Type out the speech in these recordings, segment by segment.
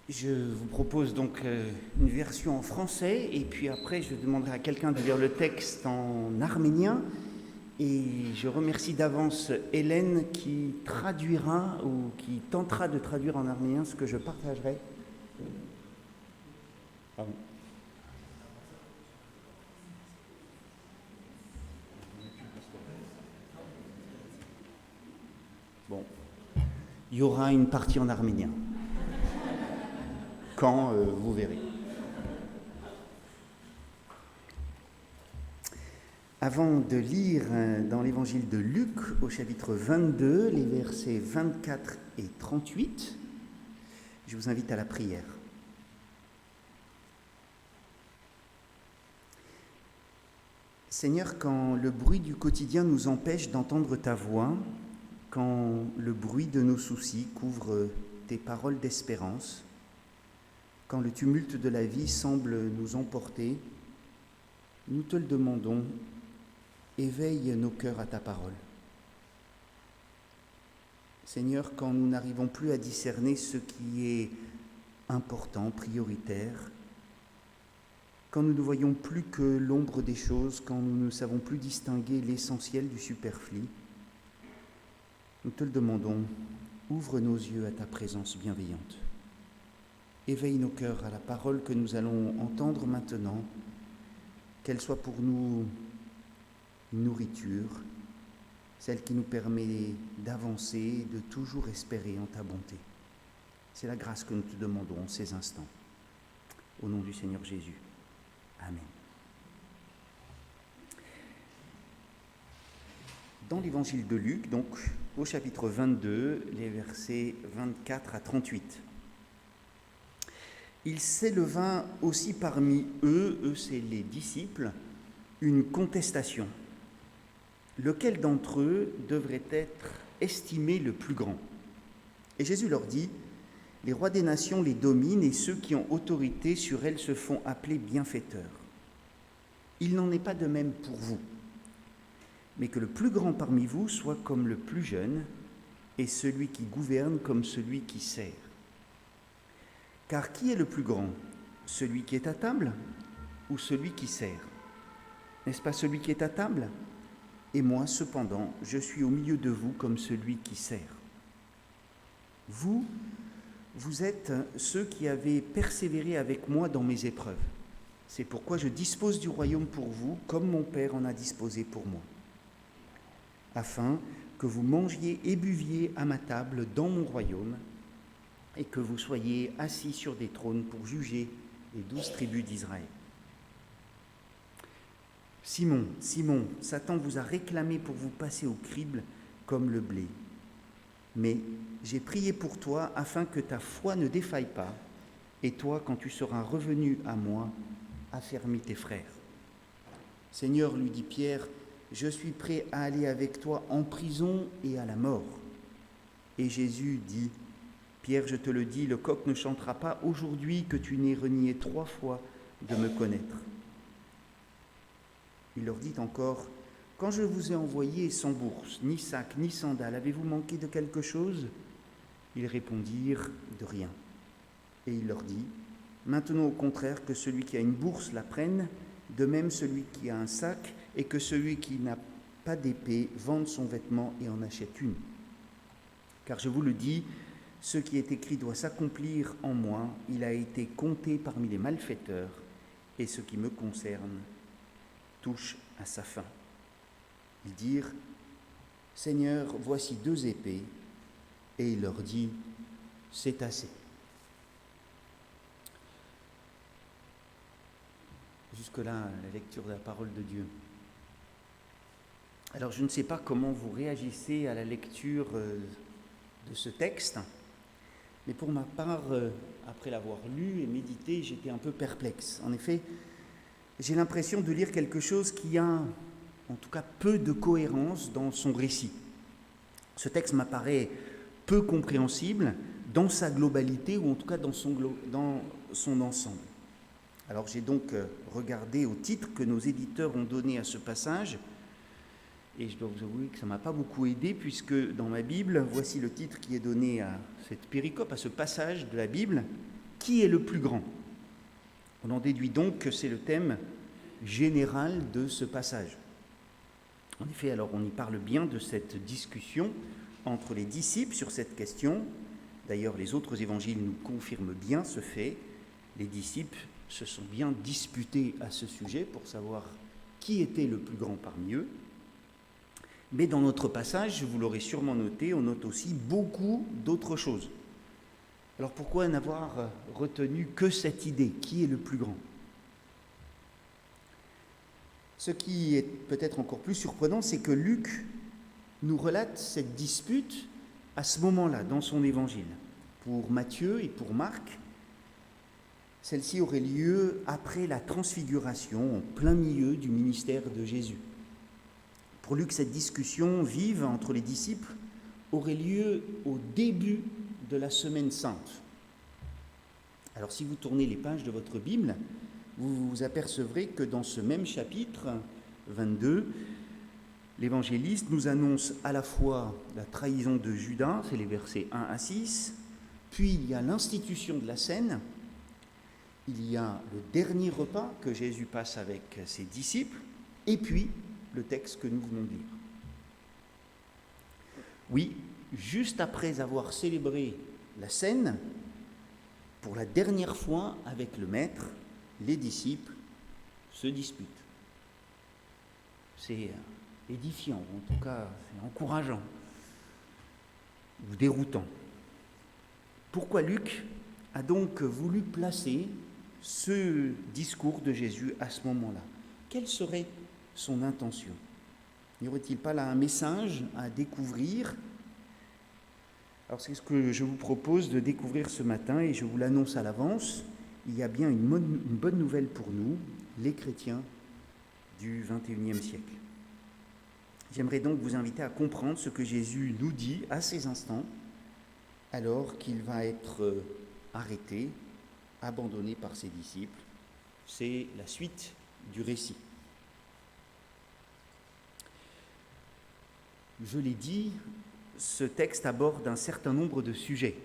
Je vous propose donc une version en français et puis après je demanderai à quelqu'un de lire le texte en arménien et je remercie d'avance Hélène qui traduira ou qui tentera de traduire en arménien ce que je partagerai. Pardon. Bon, il y aura une partie en arménien. Quand vous verrez. Avant de lire dans l'évangile de Luc au chapitre 22, les versets 24 et 38, je vous invite à la prière. Seigneur, quand le bruit du quotidien nous empêche d'entendre ta voix, quand le bruit de nos soucis couvre tes paroles d'espérance, quand le tumulte de la vie semble nous emporter, nous te le demandons, éveille nos cœurs à ta parole. Seigneur, quand nous n'arrivons plus à discerner ce qui est important, prioritaire, quand nous ne voyons plus que l'ombre des choses, quand nous ne savons plus distinguer l'essentiel du superflu, nous te le demandons, ouvre nos yeux à ta présence bienveillante. Éveille nos cœurs à la parole que nous allons entendre maintenant, qu'elle soit pour nous une nourriture, celle qui nous permet d'avancer, de toujours espérer en ta bonté. C'est la grâce que nous te demandons en ces instants. Au nom du Seigneur Jésus. Amen. Dans l'évangile de Luc, donc au chapitre 22, les versets 24 à 38. Il s'éleva aussi parmi eux c'est les disciples, une contestation. Lequel d'entre eux devrait être estimé le plus grand ? Et Jésus leur dit, les rois des nations les dominent et ceux qui ont autorité sur elles se font appeler bienfaiteurs. Il n'en est pas de même pour vous, mais que le plus grand parmi vous soit comme le plus jeune et celui qui gouverne comme celui qui sert. Car qui est le plus grand ? Celui qui est à table ou celui qui sert ? N'est-ce pas celui qui est à table ? Et moi, cependant, je suis au milieu de vous comme celui qui sert. Vous êtes ceux qui avez persévéré avec moi dans mes épreuves. C'est pourquoi je dispose du royaume pour vous, comme mon Père en a disposé pour moi, afin que vous mangiez et buviez à ma table dans mon royaume, et que vous soyez assis sur des trônes pour juger les 12 tribus d'Israël. Simon, Simon, Satan vous a réclamé pour vous passer au crible comme le blé. Mais j'ai prié pour toi afin que ta foi ne défaille pas, et toi, quand tu seras revenu à moi, affermis tes frères. Seigneur, lui dit Pierre, je suis prêt à aller avec toi en prison et à la mort. Et Jésus dit, Pierre, je te le dis, le coq ne chantera pas aujourd'hui que tu n'aies renié 3 fois de me connaître. Il leur dit encore, quand je vous ai envoyé sans bourse, ni sac, ni sandales, avez-vous manqué de quelque chose ? Ils répondirent, de rien. Et il leur dit, maintenant au contraire que celui qui a une bourse la prenne, de même celui qui a un sac, et que celui qui n'a pas d'épée vende son vêtement et en achète une. Car je vous le dis, ce qui est écrit doit s'accomplir en moi, il a été compté parmi les malfaiteurs, et ce qui me concerne touche à sa fin. Ils dirent, Seigneur, voici 2 épées, et il leur dit, c'est assez. Jusque-là, la lecture de la parole de Dieu. Alors, je ne sais pas comment vous réagissez à la lecture de ce texte, mais pour ma part, après l'avoir lu et médité, j'étais un peu perplexe. En effet, j'ai l'impression de lire quelque chose qui a, en tout cas, peu de cohérence dans son récit. Ce texte m'apparaît peu compréhensible dans sa globalité, ou en tout cas dans son ensemble. Alors j'ai donc regardé au titre que nos éditeurs ont donné à ce passage, et je dois vous avouer que ça ne m'a pas beaucoup aidé, puisque dans ma Bible, voici le titre qui est donné à cette péricope, à ce passage de la Bible, Qui est le plus grand? On en déduit donc que c'est le thème général de ce passage. En effet, alors on y parle bien de cette discussion entre les disciples sur cette question. D'ailleurs, les autres évangiles nous confirment bien ce fait. Les disciples se sont bien disputés à ce sujet pour savoir qui était le plus grand parmi eux. Mais dans notre passage, vous l'aurez sûrement noté, on note aussi beaucoup d'autres choses. Alors pourquoi n'avoir retenu que cette idée? Qui est le plus grand? Ce qui est peut-être encore plus surprenant, c'est que Luc nous relate cette dispute à ce moment-là, dans son évangile. Pour Matthieu et pour Marc, celle-ci aurait lieu après la transfiguration, en plein milieu du ministère de Jésus. Pour Luc, cette discussion vive entre les disciples aurait lieu au début de la Semaine Sainte. Alors si vous tournez les pages de votre Bible, vous vous apercevrez que dans ce même chapitre 22, l'évangéliste nous annonce à la fois la trahison de Judas, c'est les versets 1 à 6, puis il y a l'institution de la scène, il y a le dernier repas que Jésus passe avec ses disciples, et puis le texte que nous venons de lire. Oui, juste après avoir célébré la scène, pour la dernière fois avec le Maître, les disciples se disputent. C'est édifiant, en tout cas c'est encourageant ou déroutant. Pourquoi Luc a donc voulu placer ce discours de Jésus à ce moment-là? Quelle serait son intention? N'y aurait-il pas là un message à découvrir? Alors c'est ce que je vous propose de découvrir ce matin et je vous l'annonce à l'avance. Il y a bien une bonne nouvelle pour nous, les chrétiens du XXIe siècle. J'aimerais donc vous inviter à comprendre ce que Jésus nous dit à ces instants, alors qu'il va être arrêté, abandonné par ses disciples. C'est la suite du récit. Je l'ai dit, ce texte aborde un certain nombre de sujets.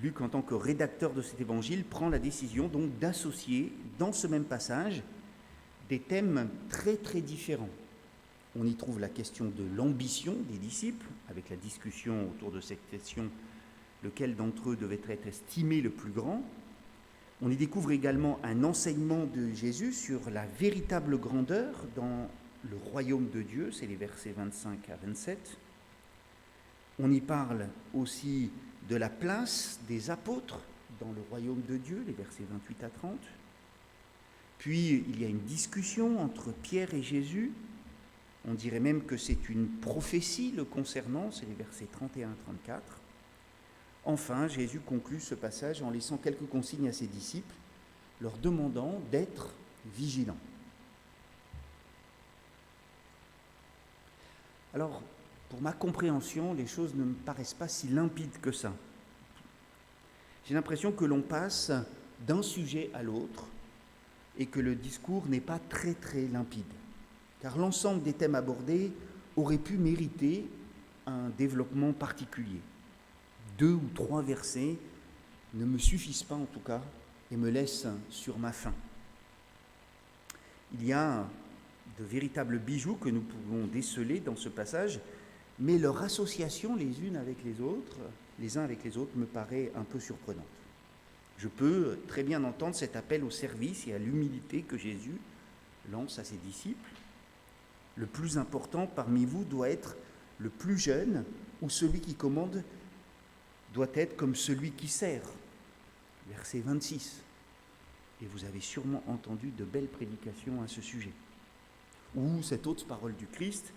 Luc, en tant que rédacteur de cet évangile, prend la décision donc d'associer dans ce même passage des thèmes très très différents. On y trouve la question de l'ambition des disciples, avec la discussion autour de cette question, lequel d'entre eux devait être estimé le plus grand. On y découvre également un enseignement de Jésus sur la véritable grandeur dans le royaume de Dieu, c'est les versets 25 à 27. On y parle aussi de la place des apôtres dans le royaume de Dieu, les versets 28 à 30. Puis il y a une discussion entre Pierre et Jésus. On dirait même que c'est une prophétie le concernant, c'est les versets 31 à 34. Enfin, Jésus conclut ce passage en laissant quelques consignes à ses disciples, leur demandant d'être vigilants. Alors, pour ma compréhension, les choses ne me paraissent pas si limpides que ça. J'ai l'impression que l'on passe d'un sujet à l'autre et que le discours n'est pas très très limpide. Car l'ensemble des thèmes abordés aurait pu mériter un développement particulier. 2 ou 3 versets ne me suffisent pas en tout cas et me laissent sur ma faim. Il y a de véritables bijoux que nous pouvons déceler dans ce passage, mais leur association les uns avec les autres, me paraît un peu surprenante. Je peux très bien entendre cet appel au service et à l'humilité que Jésus lance à ses disciples. Le plus important parmi vous doit être le plus jeune, ou celui qui commande doit être comme celui qui sert. Verset 26. Et vous avez sûrement entendu de belles prédications à ce sujet. Ou cette autre parole du Christ,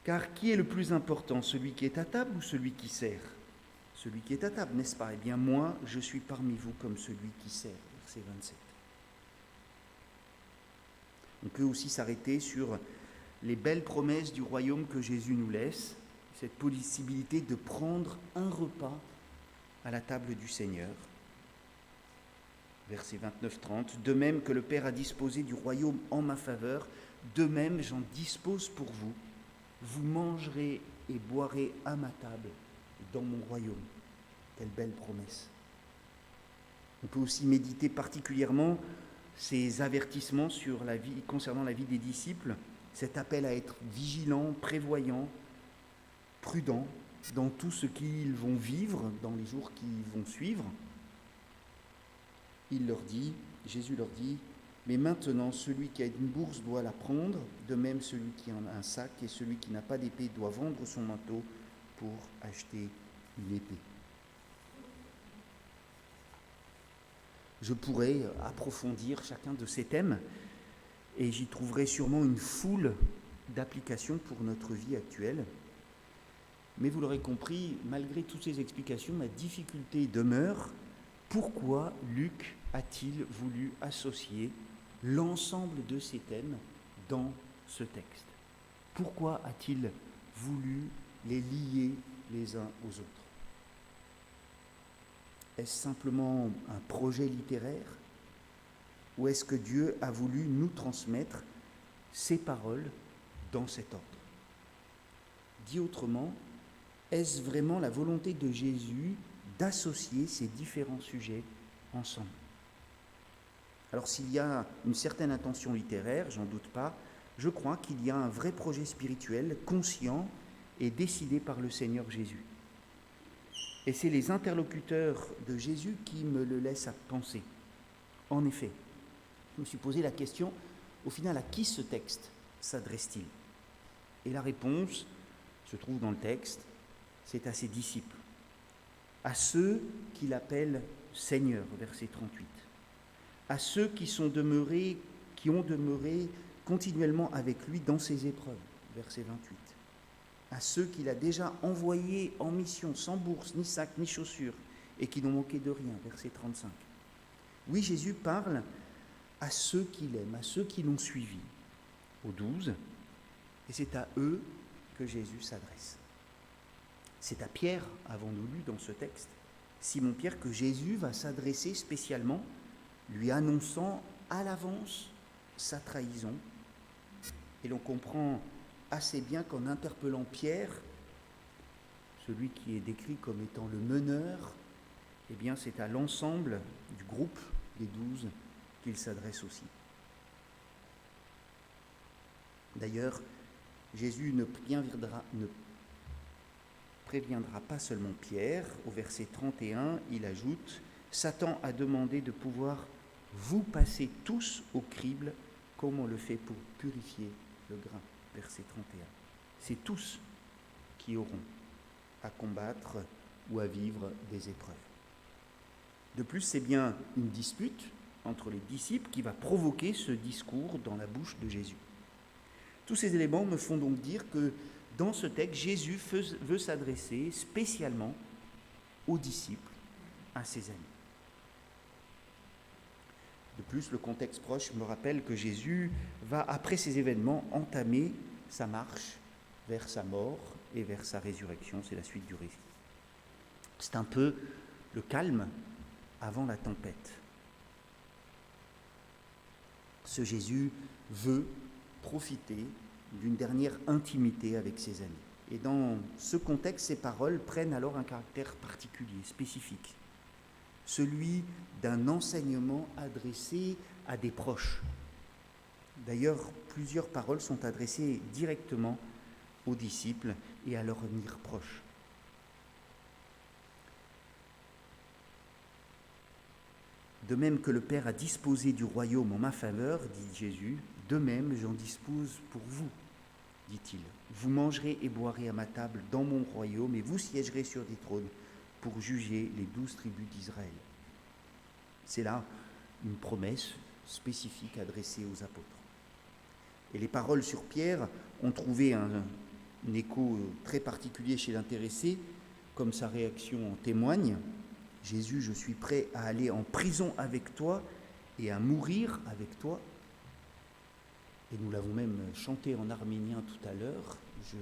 car qui est le plus important, celui qui est à table ou celui qui sert? Celui qui est à table, n'est-ce pas? Eh bien moi, je suis parmi vous comme celui qui sert. Verset 27. On peut aussi s'arrêter sur les belles promesses du royaume que Jésus nous laisse, cette possibilité de prendre un repas à la table du Seigneur. Versets 29-30, de même que le Père a disposé du royaume en ma faveur, de même j'en dispose pour vous. Vous mangerez et boirez à ma table dans mon royaume. Quelle belle promesse. On peut aussi méditer particulièrement ces avertissements concernant la vie des disciples, cet appel à être vigilant, prévoyant, prudent dans tout ce qu'ils vont vivre dans les jours qui vont suivre. Jésus leur dit, mais maintenant celui qui a une bourse doit la prendre, de même celui qui en a un sac, et celui qui n'a pas d'épée doit vendre son manteau pour acheter une épée. Je pourrais approfondir chacun de ces thèmes et j'y trouverai sûrement une foule d'applications pour notre vie actuelle. Mais vous l'aurez compris, malgré toutes ces explications, ma difficulté demeure. Pourquoi Luc a-t-il voulu associer l'ensemble de ces thèmes dans ce texte? Pourquoi a-t-il voulu les lier les uns aux autres? Est-ce simplement un projet littéraire? Ou est-ce que Dieu a voulu nous transmettre ces paroles dans cet ordre? Dit autrement, est-ce vraiment la volonté de Jésus d'associer ces différents sujets ensemble? Alors s'il y a une certaine intention littéraire, j'en doute pas, je crois qu'il y a un vrai projet spirituel conscient et décidé par le Seigneur Jésus. Et c'est les interlocuteurs de Jésus qui me le laissent à penser. En effet, je me suis posé la question, au final, à qui ce texte s'adresse-t-il? Et la réponse se trouve dans le texte, c'est à ses disciples, à ceux qu'il appelle Seigneur, verset 38, à ceux qui ont demeuré continuellement avec lui dans ses épreuves, verset 28, à ceux qu'il a déjà envoyés en mission, sans bourse, ni sac, ni chaussures, et qui n'ont manqué de rien, verset 35. Oui, Jésus parle à ceux qu'il aime, à ceux qui l'ont suivi, aux 12, et c'est à eux que Jésus s'adresse. C'est à Pierre, avons-nous lu dans ce texte, Simon-Pierre, que Jésus va s'adresser spécialement, lui annonçant à l'avance sa trahison. Et l'on comprend assez bien qu'en interpellant Pierre, celui qui est décrit comme étant le meneur, eh bien c'est à l'ensemble du groupe des 12 qu'il s'adresse aussi. D'ailleurs, Jésus ne préviendra pas seulement Pierre. Au verset 31, il ajoute « Satan a demandé de pouvoir vous passer tous au crible comme on le fait pour purifier le grain. » Verset 31. C'est tous qui auront à combattre ou à vivre des épreuves. De plus, c'est bien une dispute entre les disciples qui va provoquer ce discours dans la bouche de Jésus. Tous ces éléments me font donc dire que dans ce texte, Jésus veut s'adresser spécialement aux disciples, à ses amis. De plus, le contexte proche me rappelle que Jésus va, après ces événements, entamer sa marche vers sa mort et vers sa résurrection. C'est la suite du récit. C'est un peu le calme avant la tempête. Ce Jésus veut profiter d'une dernière intimité avec ses amis. Et dans ce contexte, ces paroles prennent alors un caractère particulier, spécifique, celui d'un enseignement adressé à des proches. D'ailleurs, plusieurs paroles sont adressées directement aux disciples et à leurs amis proches. De même que le Père a disposé du royaume en ma faveur, dit Jésus, de même j'en dispose pour vous, dit-il. Vous mangerez et boirez à ma table dans mon royaume et vous siégerez sur des trônes pour juger les 12 tribus d'Israël. C'est là une promesse spécifique adressée aux apôtres. Et les paroles sur Pierre ont trouvé un écho très particulier chez l'intéressé, comme sa réaction en témoigne. Jésus, je suis prêt à aller en prison avec toi et à mourir avec toi. Et nous l'avons même chanté en arménien tout à l'heure. Je